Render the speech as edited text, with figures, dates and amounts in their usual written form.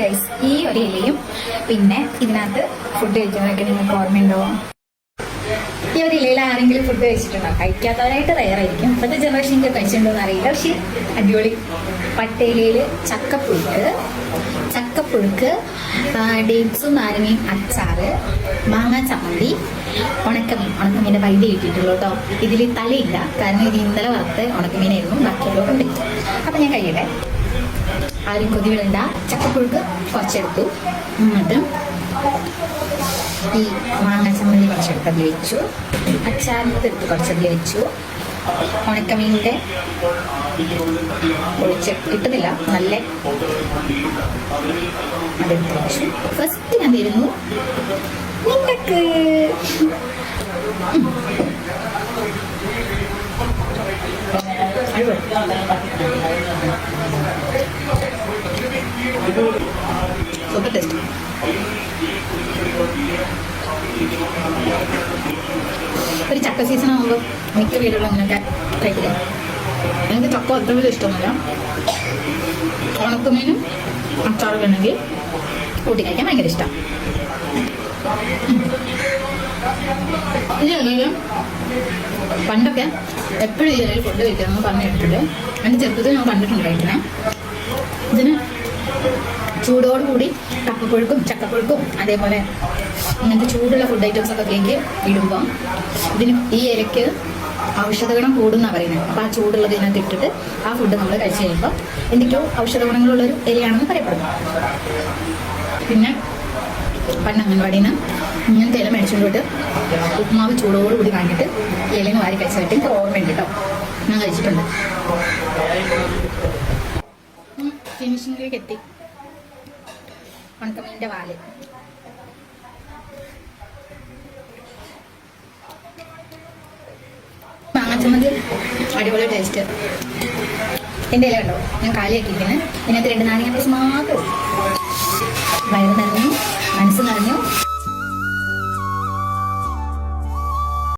Guys, ഈ ഒരു ഇലയും പിന്നെ ഇതിനകത്ത് ഫുഡ് കഴിക്കുന്നതൊക്കെ നിങ്ങൾക്ക് ഓർമ്മയുണ്ടോ? ഈ ഒരു ഇലയിൽ ആരെങ്കിലും ഫുഡ് കഴിച്ചിട്ടുണ്ടോ? കഴിക്കാത്തവരായിട്ട് റയറായിരിക്കും. ഇപ്പോഴത്തെ ജനറേഷനിൽ കഴിച്ചിട്ടുണ്ടോ എന്ന് അറിയില്ല. പക്ഷേ അടിപൊളി പട്ടയിലയിൽ ചക്കപ്പുഴുക്ക്, ഡേറ്റ്സും നാരങ്ങയും അച്ചാറ്, മാങ്ങ ചമ്മന്തി, ഉണക്കമീൻ്റെ വൈദ്യ കിട്ടിയിട്ടുള്ളൂ കേട്ടോ. ഇതിൽ തലയില്ല, കാരണം ഇത് ഇന്നലെ വറുത്ത് ഉണക്കമീനായിരുന്നു, ബാക്കിയുള്ളവർ ഉണ്ട്. അപ്പം ഞാൻ കഴിയട്ടെ. ആരും കൊതിവിടണ്ട. ചക്കപ്പുഴുക്ക് കുറച്ചെടുത്തു, എന്നിട്ട് ഈ മാങ്ങ ചമ്മന്തി കുറച്ചെടുത്തതിൽ വെച്ചു, അച്ചാറിൻ്റെ എടുത്ത് കുറച്ചതിൽ വെച്ചു, ഉണക്കമീനിൻ്റെ ഒഴിച്ച് കിട്ടുന്നില്ല, നല്ല അതെടുത്ത് വെച്ചു. ഫസ്റ്റ് ഞാൻ തരുന്നു നിങ്ങൾക്ക്. Super taste. ഒരു ചക്ക സീസൺ ആകുമ്പോൾ മിക്ക വീടുകളും അങ്ങനെയൊക്കെ കഴിക്കില്ല. എനിക്ക് ചക്ക അത്ര വലിയ ഇഷ്ടമൊന്നുമില്ല. ഉണക്കമീനും അച്ചാറൊക്കെ ഉണ്ടെങ്കിൽ കൂട്ടി കഴിക്കാൻ ഭയങ്കര ഇഷ്ടം. ഇതിൽ പണ്ടൊക്കെ എപ്പോഴും ഈ ഇലയിൽ ഫുഡ് കഴിക്കാമെന്ന് പറഞ്ഞു കേട്ടിട്ടുണ്ട്. എൻ്റെ ചെറുപ്പത്തിൽ ഞാൻ കണ്ടിട്ടുണ്ട് കഴിക്കണേ. ഇതിന് ചൂടോടുകൂടി കപ്പപ്പുഴുക്കും ചക്കപ്പുഴുക്കും അതേപോലെ ഇങ്ങനത്തെ ചൂടുള്ള ഫുഡ് ഐറ്റംസ് ഒക്കെ കേക്ക് ഇടുമ്പം ഇതിന് ഈ ഇലയ്ക്ക് ഔഷധ ഗുണം കൂടുന്നാണ് പറയുന്നത്. അപ്പോൾ ആ ചൂടുള്ളത് ഇതിനകത്ത് ഇട്ടിട്ട് ആ ഫുഡ് നമ്മൾ കഴിച്ച് കഴിയുമ്പോൾ എന്തൊക്കെയോ ഔഷധ ഗുണങ്ങളുള്ളൊരു ഇലയാണെന്ന് പറയപ്പെടുന്നു. പിന്നെ പണ്ട് അംഗൻവാടിയിൽ നിന്ന് ഇങ്ങനത്തെ ഇല മേടിച്ചുകൊണ്ട് പോയിട്ട് ഉപ്മാവ് ചൂടോടുകൂടി വാങ്ങിയിട്ട് ഇലയിൽ വാരി കഴിച്ചായിട്ട് എനിക്ക് ഓർമ്മയുണ്ട് കേട്ടോ. ഞാൻ കഴിച്ചിട്ടുണ്ട്. ഫിനിഷിങ്ങിലേക്ക് എത്തി. ഉണക്കമീൻ്റെ വാല് മാങ്ങാച്ചമ്മന്തി അടിപൊളി ടേസ്റ്റ്. എൻ്റെ ഇല കണ്ടോ, ഞാൻ കാലിയാക്കിയിരിക്കുന്നത്. ഇതിനകത്ത് 2 നാരങ്ങ പീസ് മാത്രം. വയറ് നിറഞ്ഞു, മനസ്സ് നിറഞ്ഞു,